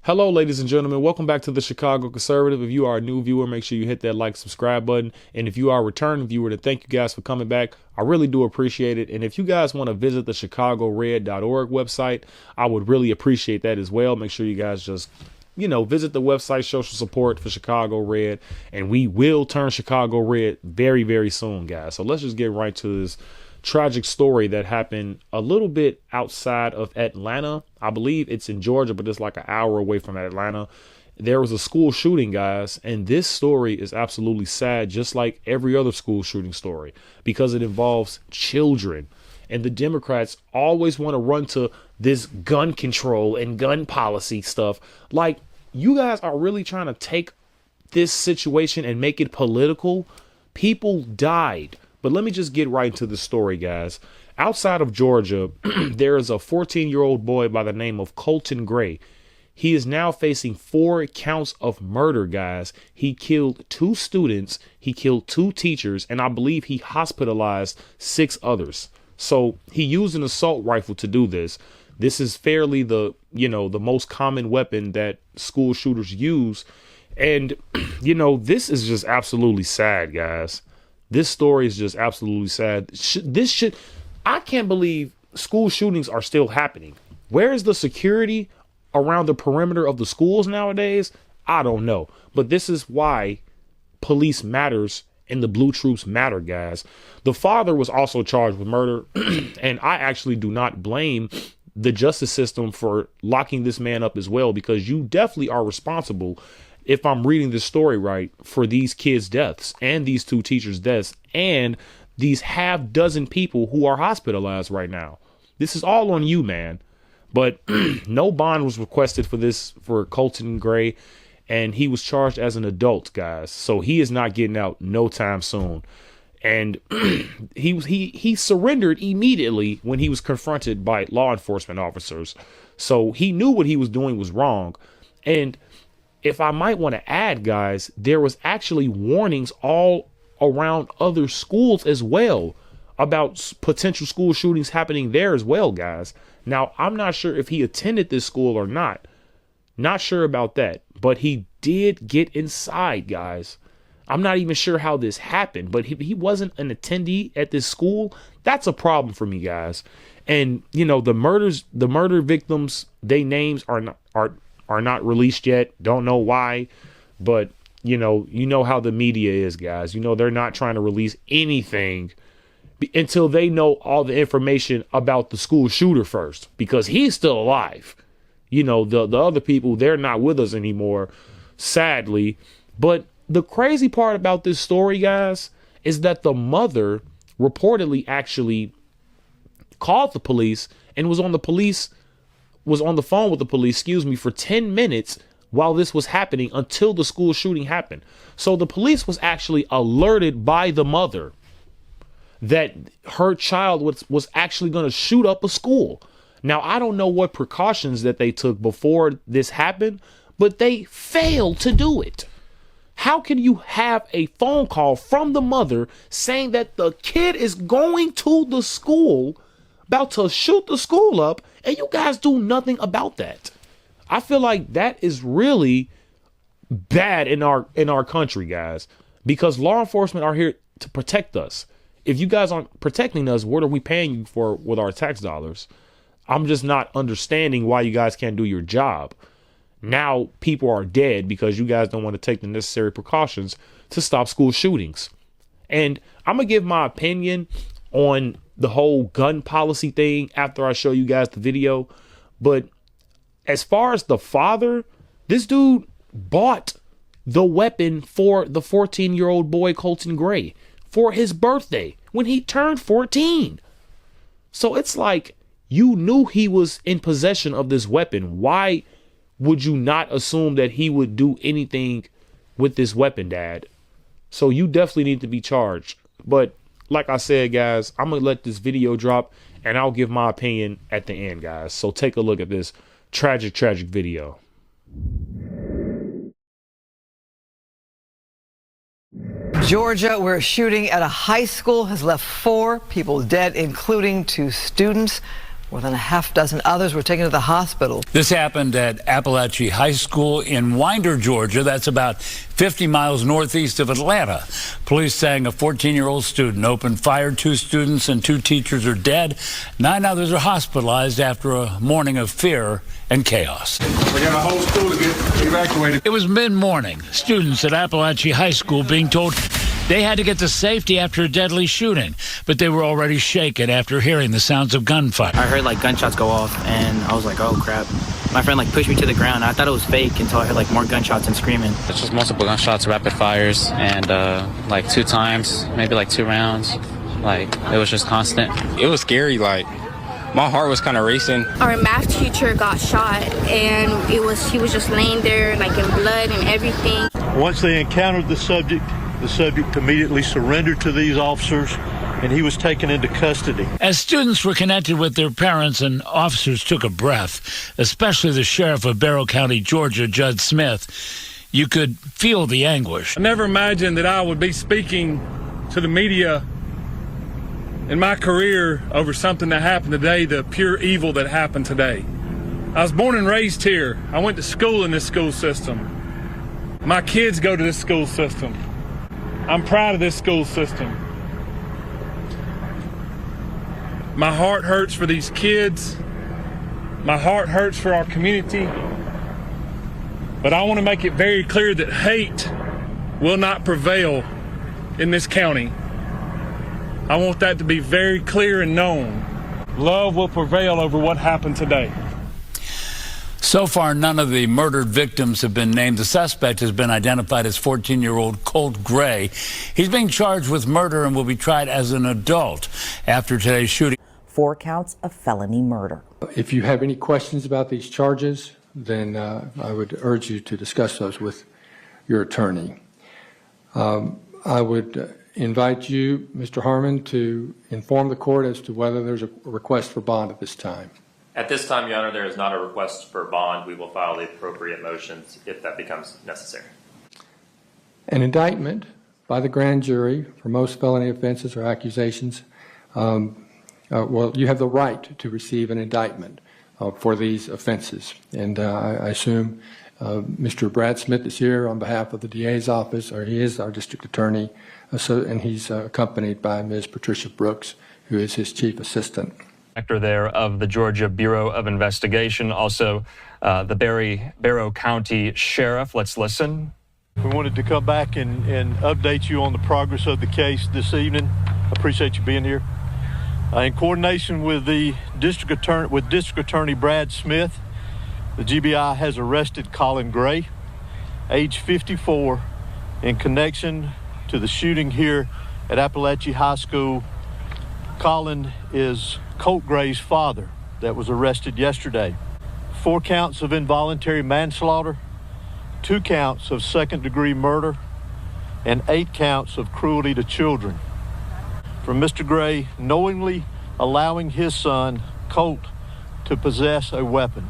Hello, ladies and gentlemen. Welcome back to the Chicago Conservative. If you are a new viewer, make sure you hit that like, subscribe button. And if you are a returning viewer, then thank you guys for coming back. I really do appreciate it. And if you guys want to visit the chicagored.org website, I would really appreciate that as well. Make sure you guys just, visit the website, show some support for Chicago Red. And we will turn Chicago red very, very soon, guys. So let's just get right to this tragic story that happened a little bit outside of Atlanta. I believe it's in Georgia, but it's like an hour away from Atlanta. There was a school shooting, guys, and this story is absolutely sad, just like every other school shooting story, because it involves children. And the Democrats always want to run to this gun control and gun policy stuff. Like, you guys are really trying to take this situation and make it political. People died. But let me just get right into the story, guys. Outside of Georgia, there is a 14-year-old boy by the name of Colton Gray. He is now facing 4 counts of murder, guys. He killed 2 students, he killed 2 teachers, and I believe he hospitalized 6 others. So he used an assault rifle to do this. This is fairly the most common weapon that school shooters use. And, this is just absolutely sad, guys. This story is just absolutely sad. I can't believe school shootings are still happening. Where is the security around the perimeter of the schools nowadays? I don't know. But this is why police matters and the blue troops matter, guys. The father was also charged with murder. And I actually do not blame the justice system for locking this man up as well, because you definitely are responsible, if I'm reading this story right, for these kids' deaths and these 2 teachers' deaths and these half-dozen people who are hospitalized right now. This is all on you, man. But no bond was requested for Colton Gray, and he was charged as an adult, guys. So he is not getting out no time soon. And he surrendered immediately when he was confronted by law enforcement officers. So he knew what he was doing was wrong. And if I might want to add, guys, there was actually warnings all around other schools as well about potential school shootings happening there as well, guys. Now, I'm not sure if he attended this school or not. Not sure about that, but he did get inside, guys. I'm not even sure how this happened, but he wasn't an attendee at this school. That's a problem for me, guys. And, the murder victims, their names are not released yet. Don't know why, but you know how the media is, guys. They're not trying to release anything until they know all the information about the school shooter first, because he's still alive. The other people, they're not with us anymore, sadly. But the crazy part about this story, guys, is that the mother reportedly actually called the police and was on the phone with the police, for 10 minutes while this was happening, until the school shooting happened. So the police was actually alerted by the mother that her child was actually going to shoot up a school. Now, I don't know what precautions that they took before this happened, but they failed to do it. How can you have a phone call from the mother saying that the kid is going to the school, about to shoot the school up, and you guys do nothing about that? I feel like that is really bad in our country, guys, because law enforcement are here to protect us. If you guys aren't protecting us, what are we paying you for with our tax dollars? I'm just not understanding why you guys can't do your job. Now people are dead because you guys don't want to take the necessary precautions to stop school shootings. And I'm going to give my opinion on the whole gun policy thing after I show you guys the video. But as far as the father, this dude bought the weapon for the 14-year-old boy, Colton Gray, for his birthday when he turned 14. So it's like, you knew he was in possession of this weapon. Why would you not assume that he would do anything with this weapon, Dad? So you definitely need to be charged. But like I said, guys, I'm going to let this video drop and I'll give my opinion at the end, guys. So take a look at this tragic video. Georgia, where a shooting at a high school has left 4 people dead, including 2 students. More than a half dozen others were taken to the hospital. This happened at Appalachia High School in Winder, Georgia. That's about 50 miles northeast of Atlanta. Police saying a 14-year-old student opened fire. 2 students and 2 teachers are dead. 9 others are hospitalized after a morning of fear and chaos. We got a whole school to get evacuated. It was mid-morning. Students at Appalachia High School being told they had to get to safety after a deadly shooting, but they were already shaken after hearing the sounds of gunfire. I heard like gunshots go off, and I was like, oh crap. My friend like pushed me to the ground. I thought it was fake until I heard like more gunshots and screaming. It's just multiple gunshots, rapid fires, and like 2 times, maybe like 2 rounds. Like, it was just constant. It was scary, like, my heart was kind of racing. Our math teacher got shot, and he was just laying there like in blood and everything. Once they encountered the subject immediately surrendered to these officers, and he was taken into custody. As students were connected with their parents and officers took a breath, especially the sheriff of Barrow County, Georgia, Judd Smith, you could feel the anguish. I never imagined that I would be speaking to the media in my career over something that happened today, the pure evil that happened today. I was born and raised here. I went to school in this school system. My kids go to this school system. I'm proud of this school system. My heart hurts for these kids. My heart hurts for our community. But I want to make it very clear that hate will not prevail in this county. I want that to be very clear and known. Love will prevail over what happened today. So far, none of the murdered victims have been named. The suspect has been identified as 14-year-old Colt Gray. He's being charged with murder and will be tried as an adult after today's shooting. 4 counts of felony murder. If you have any questions about these charges, then I would urge you to discuss those with your attorney. I would invite you, Mr. Harmon, to inform the court as to whether there's a request for bond at this time. At this time, Your Honor, there is not a request for bond. We will file the appropriate motions if that becomes necessary. An indictment by the grand jury for most felony offenses or accusations, well, you have the right to receive an indictment for these offenses. And I assume Mr. Brad Smith is here on behalf of the DA's office, or he is our district attorney, and he's accompanied by Ms. Patricia Brooks, who is his chief assistant. Director there of the Georgia Bureau of Investigation, also the Barrow County Sheriff. Let's listen. We wanted to come back and update you on the progress of the case this evening. I appreciate you being here. In coordination with the District Attorney Brad Smith, the GBI has arrested Colin Gray, age 54, in connection to the shooting here at Appalachia High School. Colin is Colt Gray's father that was arrested yesterday. 4 counts of involuntary manslaughter, 2 counts of second-degree murder, and 8 counts of cruelty to children. From Mr. Gray knowingly allowing his son, Colt, to possess a weapon.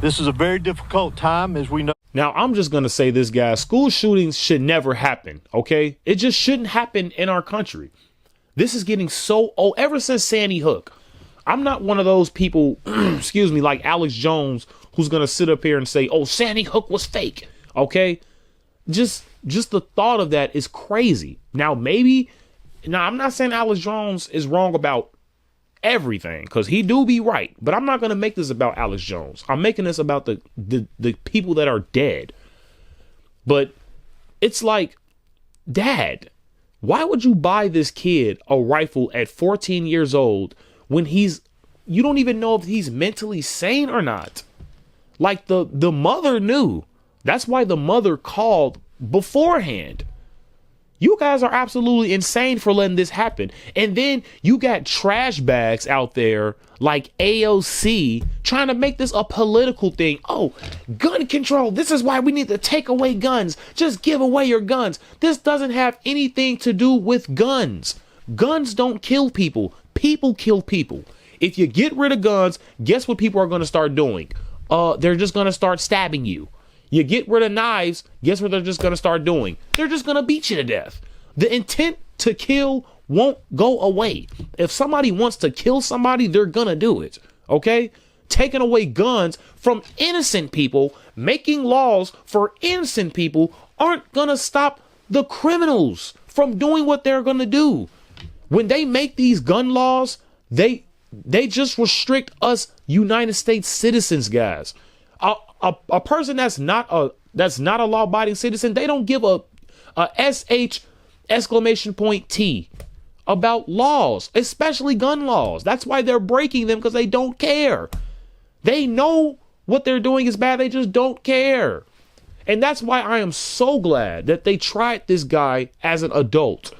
This is a very difficult time, as we know. Now, I'm just going to say this, guys. School shootings should never happen, okay? It just shouldn't happen in our country. This is getting so old ever since Sandy Hook. I'm not one of those people, excuse me, like Alex Jones, who's going to sit up here and say, oh, Sandy Hook was fake. Okay. Just the thought of that is crazy. Now, I'm not saying Alex Jones is wrong about everything, because he do be right, but I'm not going to make this about Alex Jones. I'm making this about the people that are dead. But it's like, Dad, why would you buy this kid a rifle at 14 years old when you don't even know if he's mentally sane or not? Like the mother knew. That's why the mother called beforehand. You guys are absolutely insane for letting this happen. And then you got trash bags out there like AOC trying to make this a political thing. Oh, gun control. This is why we need to take away guns. Just give away your guns. This doesn't have anything to do with guns. Guns don't kill people. People kill people. If you get rid of guns, guess what people are going to start doing? They're just going to start stabbing you. You get rid of knives, guess what they're just going to start doing? They're just going to beat you to death. The intent to kill won't go away. If somebody wants to kill somebody, they're gonna do it. Okay? Taking away guns from innocent people, making laws for innocent people aren't gonna stop the criminals from doing what they're gonna do. When they make these gun laws, they just restrict us United States citizens, guys. A person that's not a law-abiding citizen, they don't give a SH exclamation point T about laws, especially gun laws. That's why they're breaking them, because they don't care. They know what they're doing is bad. They just don't care. And that's why I am so glad that they tried this guy as an adult.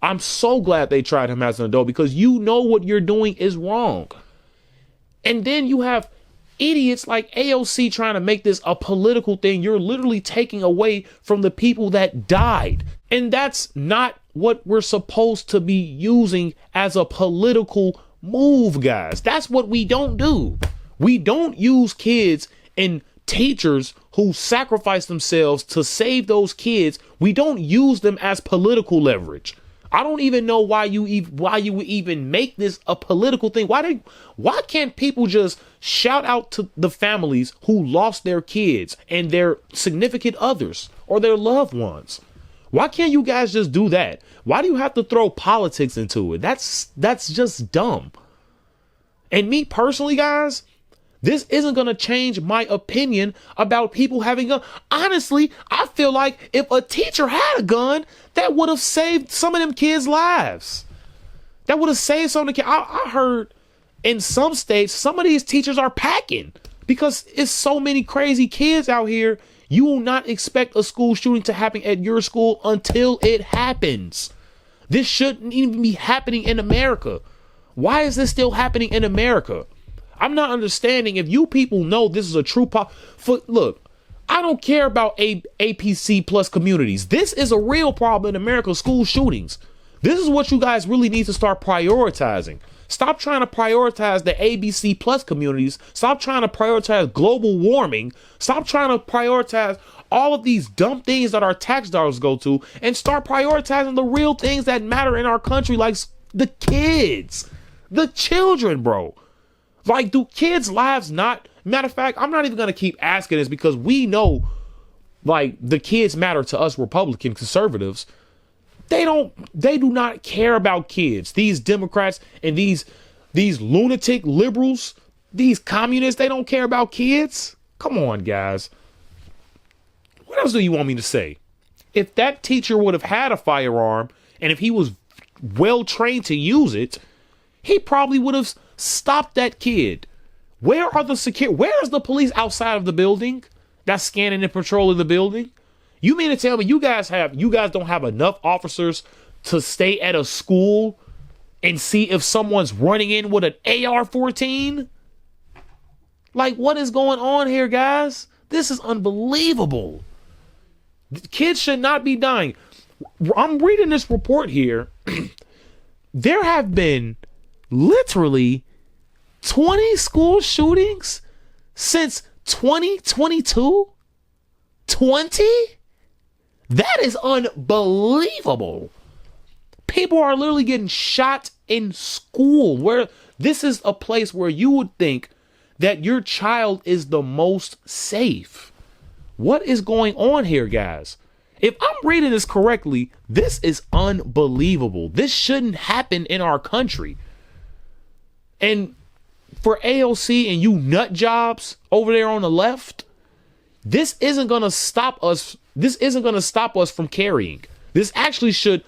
I'm so glad they tried him as an adult, because you know what you're doing is wrong. And then you have idiots like AOC trying to make this a political thing. You're literally taking away from the people that died. And that's not what we're supposed to be using as a political move, guys. That's what we don't do. We don't use kids and teachers who sacrifice themselves to save those kids. We don't use them as political leverage. I don't even know why you would even make this a political thing. Why can't people just shout out to the families who lost their kids and their significant others or their loved ones? Why can't you guys just do that? Why do you have to throw politics into it? That's just dumb. And me personally, guys, this isn't going to change my opinion about people having a gun. Honestly, I feel like if a teacher had a gun, that would have saved some of them kids' lives. That would have saved some of the kids. I heard in some states, some of these teachers are packing because it's so many crazy kids out here. You will not expect a school shooting to happen at your school until it happens. This shouldn't even be happening in America. Why is this still happening in America? I'm not understanding. If you people know this is a true look, I don't care about APC plus communities. This is a real problem in America, school shootings. This is what you guys really need to start prioritizing. Stop trying to prioritize the ABC plus communities. Stop trying to prioritize global warming. Stop trying to prioritize all of these dumb things that our tax dollars go to, and start prioritizing the real things that matter in our country, like the kids, the children, bro. Like, do kids' lives not... Matter of fact, I'm not even going to keep asking this, because we know, like, the kids matter to us Republican conservatives. They do not care about kids. These Democrats and these lunatic liberals, these communists, they don't care about kids. Come on, guys. What else do you want me to say? If that teacher would have had a firearm, and if he was well trained to use it, he probably would have stopped that kid. Where are the where's the police outside of the building that's scanning and patrolling the building? You mean to tell me you guys don't have enough officers to stay at a school and see if someone's running in with an AR-14? Like, what is going on here, guys? This is unbelievable. Kids should not be dying. I'm reading this report here. There have been literally 20 school shootings since 2022? 20? That is unbelievable. People are literally getting shot in school, where this is a place where you would think that your child is the most safe. What is going on here, guys? If I'm reading this correctly, this is unbelievable. This shouldn't happen in our country. And for AOC and you nut jobs over there on the left, this isn't going to stop us. This isn't going to stop us from carrying. This actually should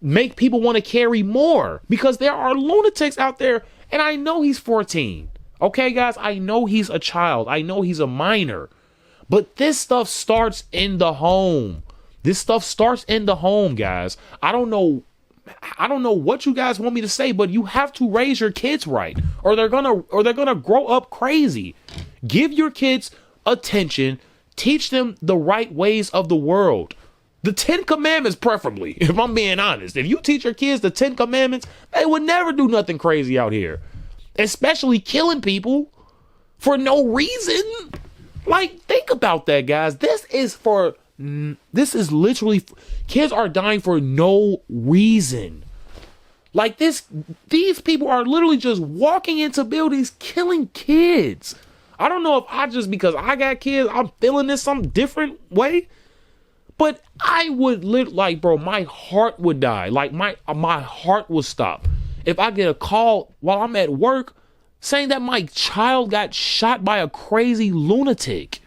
make people want to carry more, because there are lunatics out there. And I know he's 14. Okay, guys, I know he's a child. I know he's a minor. But this stuff starts in the home. This stuff starts in the home, guys. I don't know what you guys want me to say, but you have to raise your kids right, or they're gonna grow up crazy. Give your kids attention. Teach them the right ways of the world. The 10 Commandments, preferably, if I'm being honest. If you teach your kids the 10 Commandments, they would never do nothing crazy out here. Especially killing people for no reason. Like, think about that, guys. This is literally, kids are dying for no reason. Like these people are literally just walking into buildings, killing kids. I don't know if because I got kids, I'm feeling this some different way. But I would like, bro, my heart would die. Like my heart would stop if I get a call while I'm at work saying that my child got shot by a crazy lunatic.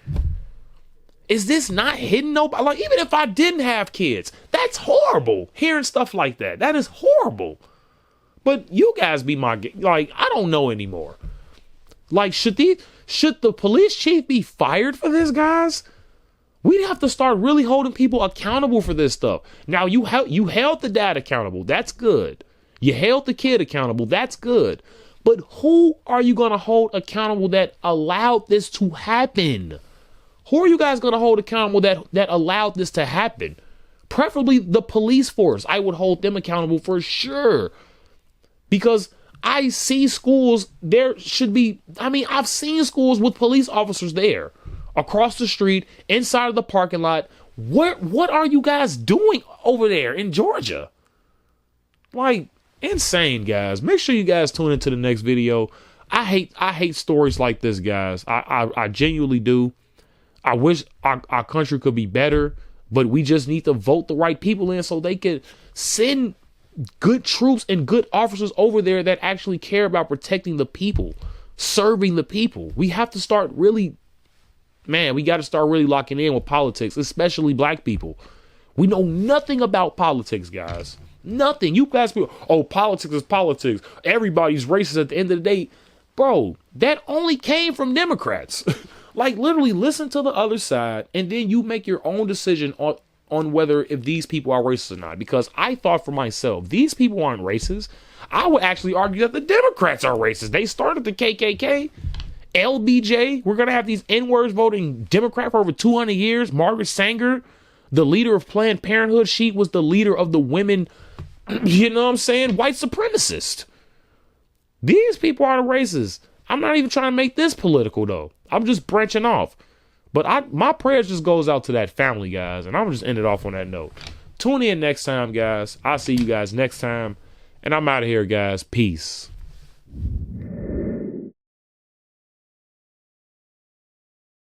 Is this not hitting nobody? Like, even if I didn't have kids, that's horrible. Hearing stuff like that, that is horrible. But you guys be like, I don't know anymore. Like, should the police chief be fired for this, guys? We'd have to start really holding people accountable for this stuff. Now, you held the dad accountable. That's good. You held the kid accountable. That's good. But who are you going to hold accountable that allowed this to happen? Who are you guys going to hold accountable that allowed this to happen? Preferably the police force. I would hold them accountable for sure. Because I see schools, there should be, I've seen schools with police officers there, across the street, inside of the parking lot. What are you guys doing over there in Georgia? Like, insane, guys. Make sure you guys tune into the next video. I hate stories like this, guys. I genuinely do. I wish our country could be better, but we just need to vote the right people in so they can send good troops and good officers over there that actually care about protecting the people, serving the people. We have to start really, we got to start really locking in with politics, especially black people. We know nothing about politics, guys. Nothing. You guys feel, oh, politics is politics. Everybody's racist at the end of the day. Bro, that only came from Democrats. Like, literally listen to the other side and then you make your own decision on whether if these people are racist or not. Because I thought for myself, these people aren't racist. I would actually argue that the Democrats are racist. They started the KKK, LBJ. We're going to have these N-words voting Democrat for over 200 years. Margaret Sanger, the leader of Planned Parenthood, she was the leader of the women, you know what I'm saying, white supremacist. These people are the racist. I'm not even trying to make this political, though. I'm just branching off. But my prayers just goes out to that family, guys. And I'm just end it off on that note. Tune in next time, guys. I'll see you guys next time. And I'm out of here, guys. Peace.